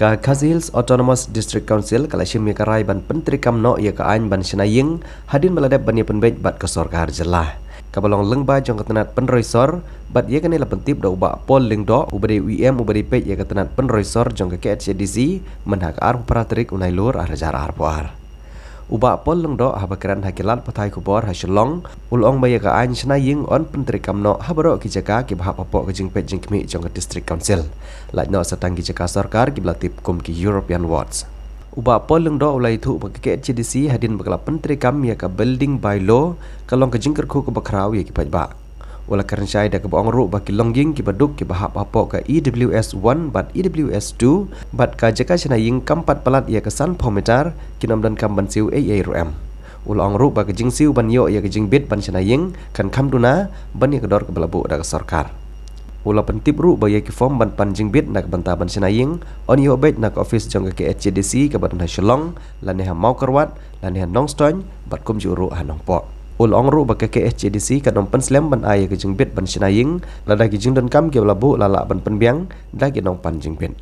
Ka Khadc Autonomous District Council kalashim ya karai ban Pyntreikam no ya ka ain ban Shna hadin meladap ban ya penbej bat kesor ka harjelah. Kabalong lengba jong ketenat penroisor bat ya kanela pentip da uba pol lingdo ubari UM ubari pej ya ketenat penroisor jong ke KHCDC menhak ar praterik unai lur arjar arpuar. Uba pol lengdo habakaran hakilat patai kubor hasilong ulong baya ka ain Shna on Pyntreikam no habaro ki Jaka ki bahap apok ke jing pej jing kemi jong ke District Council. Laj no satang ki Jaka sarkar ki belatip kum ki European Wards. Uba pol lengdo ulai thu bagi KHCDC hadin bakala Pyntreikam ya ka building by law kalong ke jingker ku ke bakrau ya ki pajba. Ula karan syai da ke baong ru baki longging ki baduk ki bahap apok ke EWS 1 bat EWS 2 bat ka Jaka Shna kampat palat ya ke san pometer kinom dan kam ban siu AM. Ula ong ru baki jing siu ban yo ya ke jing bit ban Shna kan kam duna ban ya ke dor ke belabu da ke sarkar. Ula pentip ru baya ki form ban panjing bit nak banta ban Shna on yo bet nak office jong ke HCDC ke badan hasilong lane ha mau kerwat lane ha nongstoin bat kum juru ha nongpo. Ula ong ru baka ke HCDC ka dom penslam ban aya ke jing bit ban Shna lada ki jing dan kam ke belabu lala ban penbiang da ki nong panjing bit.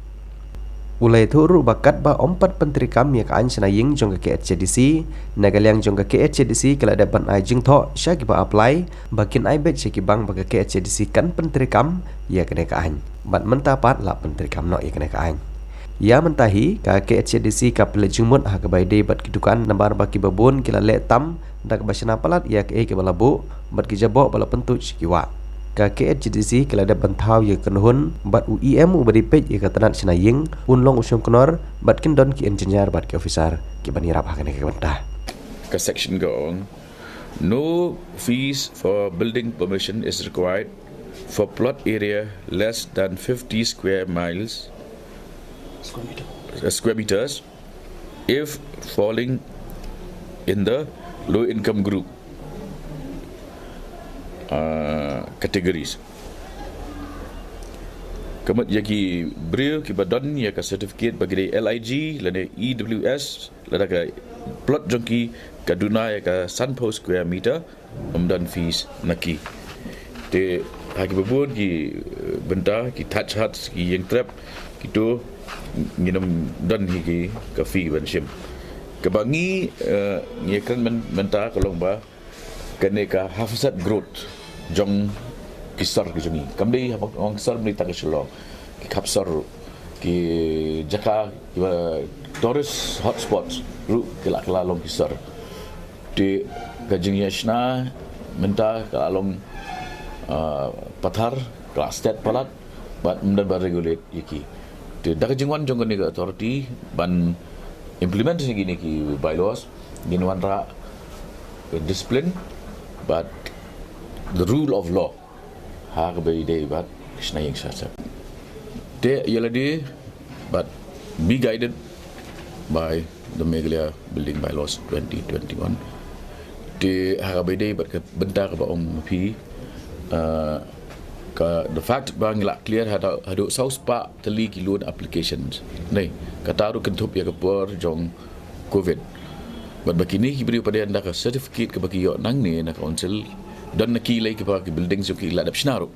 Ulai thu ru bakat ba ompat Pyntreikam ya ka an Shna jong ke HCDC nagaliang jong ke HCDC kala dapat ai jing tho sya ki ba apply bakin ai bet sya ki bang baka ke HCDC kan Pyntreikam ya kene ka an bat mentapat la Pyntreikam no ya kene ka an ya mentahi ka ke HCDC ka pelejumut ha ka baide bat kidukan nambar baki babun kila le tam dak basna palat ya ke balabu bat ki jabo bala pentuj ki wa ka KHCDC kala da bantau ya kenhun bat UEM ubari pej ya katanat Shna unlong usum kenor bat kindon ki engineer bat ki officer ki banirap hakane ke bantah ka section go on. No fees for building permission is required for plot area less than 50 square meters if falling in the low income group categories. Kemudian yaki beri ki badan ya ka certificate bagi LIG lada EWS lada ka plot jongki kaduna ya ka sanpo square meter dan fees naki. Te haki babun ki benda ki touch huts ki yang trap gitu nginam dan hiki ka fee banshim. Kebangi ya kan menta kalong ba kene ka hafsat growth jong kisar ki jongi kamdei orang kisar beli tak selo ki kapsar ki Jaka ki tourist hotspots ru kelak long kisar di gajing Shna menta kalong pathar kelas state palat bat menda bar regulate yiki di dak jingwan jong ni authority ban implement gini ki bylaws ginwan ra discipline but the rule of law ha be day but Shna shasa de yaladi but be guided by the Meghalaya building bylaws 2021 de ha be day but benda ka ba om pi ka the fact bang la clear hadu south pa tali ki loan applications nei kata ru kentup ya kapor jong covid but bakini ki beri pada anda ka certificate ke bagi yo nang ni na council dan nak kilai ke bagi building so ki ladap Shna ru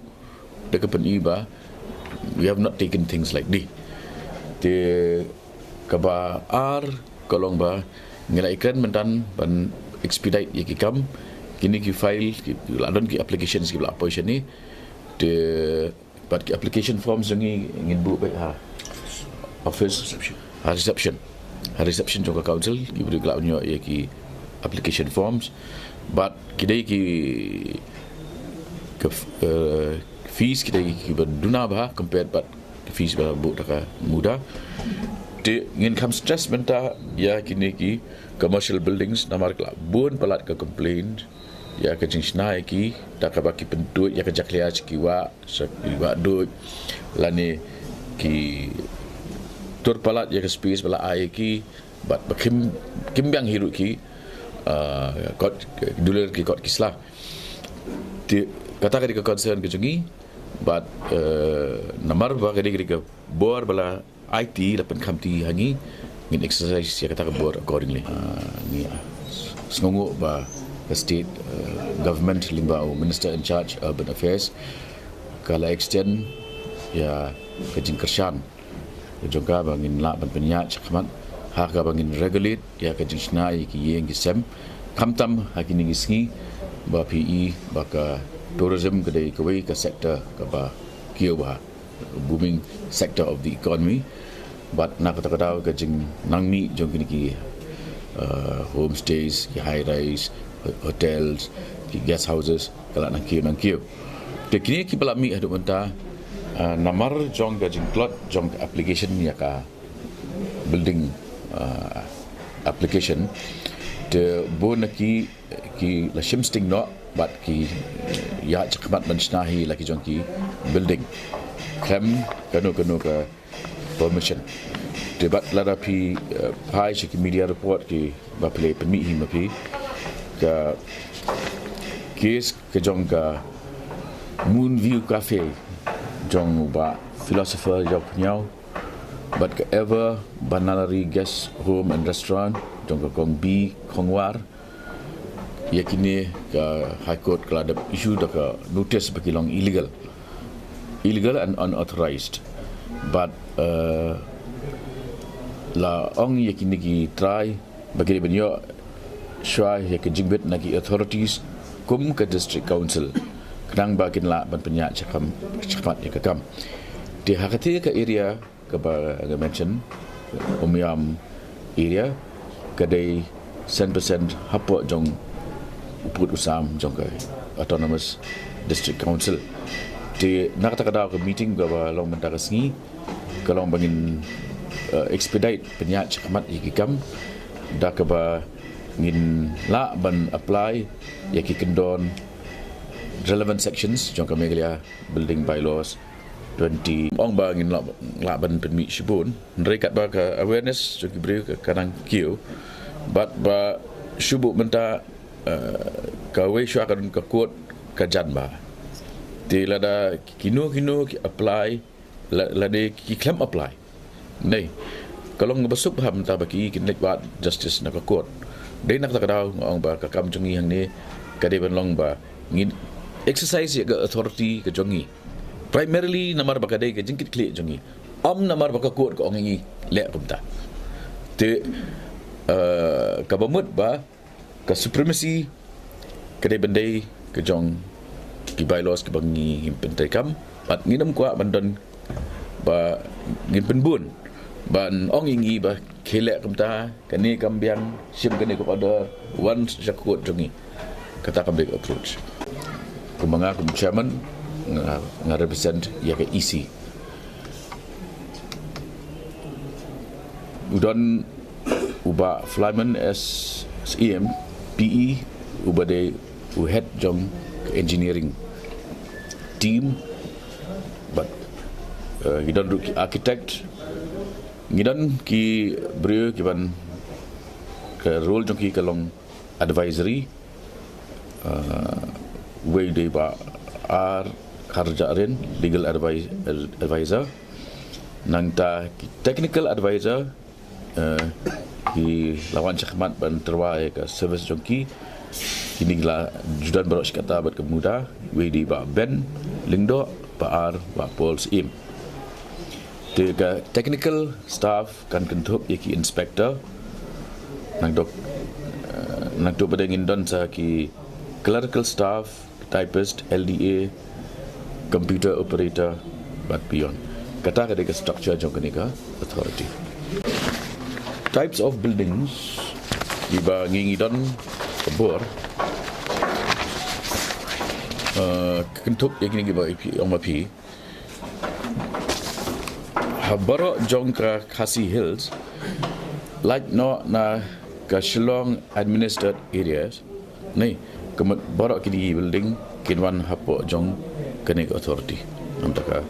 de ka pen iba we have not taken things like this te ka ba ar kolong ba ngilaikan mentan ban expedite ye ki kam kini ki file ki ladon ki applications ki apa ni de but ki application forms ngi ngin bu ba office reception jong council ki beri kelak nyo ye ki application forms but kidai ki fees kidai ki berduna bah compared but fees ba bu taka muda de ngin kam stress menta ya kini ki commercial buildings namar kelak bun palat ke complaint ya ke jing Shna ki tak baki pentut ya ke jaklia ki wa dut lani ki tur palat ya ke space bala ai ki bat bakim kimbyang hiru ki kot dulur ki kot kislah kata ka di concern ke jungi but namar ba ka di bor bala IT lapan kamti hangi ngin exercise ya kata ka bor accordingly ni sngongo ba the state government limba minister in charge urban affairs kala extend ya kajing kershan Jaka bangin la ban penyak chakmat Haka bangin regulate Iaka jing Shna ki yeng ki sem kamtam Haki ni gisngi ba PE ba ka tourism kedai kawai ka sektor ka ba kio ba booming sector of the economy but nak kata ka jing nangmi jong ki homestays ki high rise hotels ki guest houses kala nang kio te kini ki balami adu menta namar jong ka jing plot jong application ya ka building application te bon ki la shimsting no but ki ya chakmat man shnahi laki jong ki building kem kanu ka permission debat lada pi pai shi media report ki ba play permit him pi ka case ke jong ka moon view cafe jong ba philosopher jong nyau but ka ever banalari guest home and restaurant jong ka kong bi kongwar yakini ka high court kala ada issue da ka notice bagi long illegal and unauthorized but la ong yakini ki try bagi benyo shwa yak jingbet nagi authorities kum ka district council kadang bakin la ban penyak cepat yakam di hakati ka area ka ba mention umiam area kadai 100% hapo jong uput usam jong ka autonomous district council di nak takada ke meeting ba long mentara sengi kalau bangin expedite penyak cemat ikam dak ba ngin la ban apply yaki kendon relevant sections jong kami gelia building bylaws 20 ong ba ngin la ban permit shibun rekat ba ka awareness joki bri ka kanang kio but ba shubu menta ka we shu akan ka court ka jan ba di lada kino ki apply lada ki claim apply nei kalau ngabasup ham ta baki kinek ba justice na ka court dei nak ta daw ong ba ka kam jungi hang ni ka de ban long ba ngin exercise ya ka authority ka jungi primarily namar ba ka dei ka jingkit klik jungi namar ba ka court ka ong ngi le kumta te ka bamut ba ka supremacy ka de bandai ka jong ki bylaws ka bangi Pyntreikam pat nginam kwa bandon ba ngin penbun ban ong ingi ba khelek kamta kani kambiang sim kani ko order one jakut jungi kata kam big approach kumanga kum chairman nga represent ya ke EC udon uba flyman as EM PE uba de u head jong engineering team but gidan architect gidan ki brio kiban ke role jong ki kalong advisory way de ba ar kharjarin legal advisor nangta ki technical advisor ki lawan chakmat ban terwai ke service jong ki kini gila judan barok kata bat kemuda way de ba ben lingdo ba ar ba pols im the technical staff kan kentup yaki inspector nang dok pada ngindon sa ki clerical staff typist LDA computer operator but beyond kata ka de structure jong kanika authority types of buildings iba ngingidon kebor kentup yakini giba omapi habaro jong ka Khasi Hills like no na ka Shillong administered areas ni kemat barok kini building kinwan hapo jong Khadc authority namtaka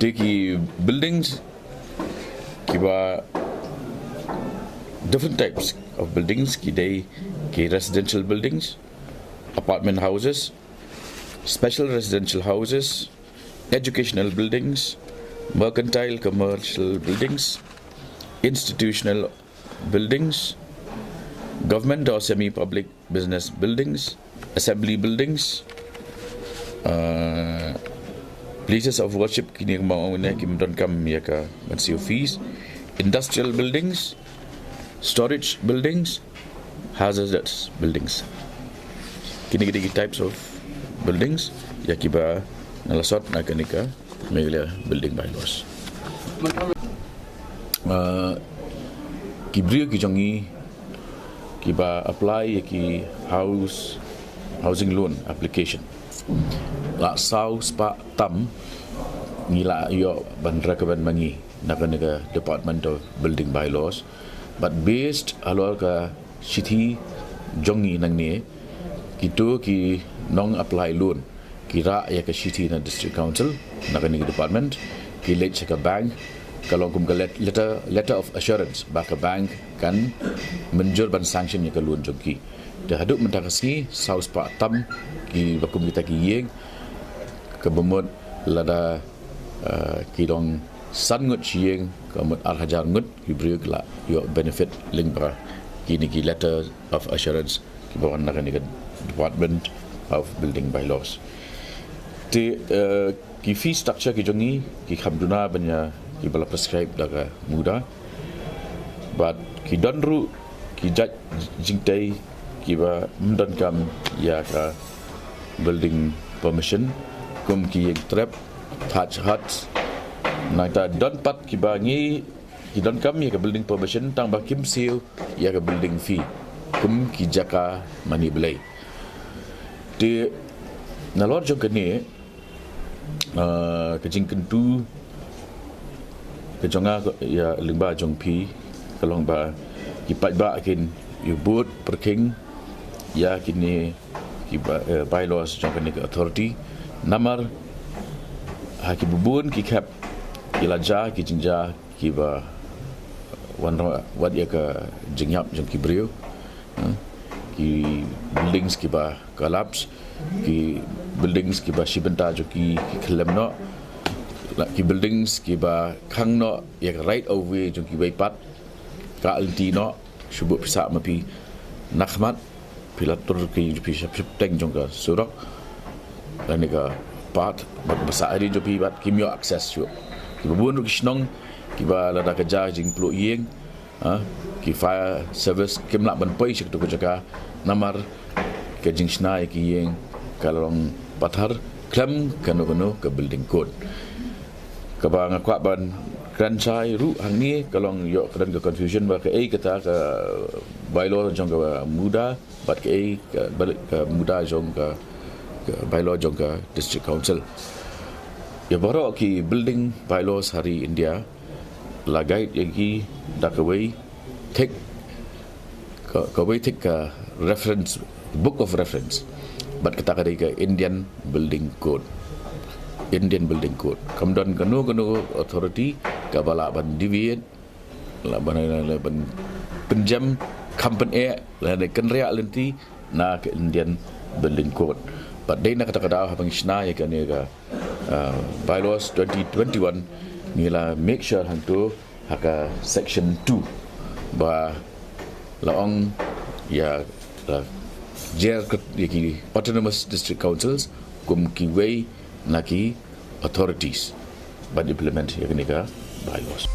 teki buildings kiba different types of buildings ki residential buildings, apartment houses, special residential houses, educational buildings, mercantile commercial buildings, institutional buildings, government or semi-public business buildings, assembly buildings, places of worship kini mau ne ki Pyntreikam ya ka bansi office, industrial buildings, storage buildings, hazardous buildings. Kini gini types of buildings ya kiba nalasot na kanika megala building bylaws. Kibrio ki jongi kiba apply ki housing loan application. La sau spa tam ngila yo ban recommend mangi naka Department of Building Bylaws, but based alor ka city jongi nang ni kitu ki nong apply loan kira ya ka city na district council naka ni department ki let ka bank kalau kum ka letter of assurance ba ka bank kan menjur ban sanction ya ka loan jongi dah haduk mentakasi saus pak tam ki bakum kita ki yeng ke bemut lada ki dong san ngut chieng kamut al hajar ngut ki briuk la yo benefit link bra kini ki letter of assurance ki bawan nak ni Department of Building Bylaws ti ki fee structure ki jongi ki khamduna banya ki bala prescribe daga muda but ki donru ki jaj jingtai ki ba Pyntreikam ya ka building permission kum ki trap touch hut nata don pat ki ba ngi ki Pyntreikam ya ka building permission tang ba kim seal ya ka building fee kum ki Jaka mani belai di nalor jong kene kejing kentu kejonga ya lingba jong pi kalong ba ki pat ba kin you boot perking ya kini ki bylaws jong kene authority namar haki bubun ki kap ki laja ki jinja ki ba wan wat ya ka jingyap jong ki brio ki buildings ki ba collapse ki buildings ki ba shibenta jo ki khlem no ki buildings ki ba khang no ya right of way jo ki bai pat ka alti no shubu pisa mapi nakhmat pilatur ki pi shap teng jong ka surok dan ka pat basa ari jo pi bat kimyo access jo ki bubun ru kisnong ki ba la da ka ja jing plo yeng ki fire service kimla ban pai shik to ko jaka namar ke jing Shna ki yeng kalong pathar klem kanu ke building code ka ba ngakwa ban gran chai ru hang ni kalong yo kedan ke confusion ba ke kata ke bylaw jong ka muda bat ke balik ke muda jong ka bylaw jong ka district council ya baro ki building bylaws hari India la guide yagi dakaway take reference book of reference but kita kadai ke Indian building code kamdan kanu authority ka bala ban deviate la ban penjam company la de kenria lenti na ke Indian building code but dai na kata habang Shna ya kan ya bylaws 2021 nila make sure hantu haka section 2 ba laong ya jer ki autonomous district councils kum ki way naki authorities but implement ya bylaws.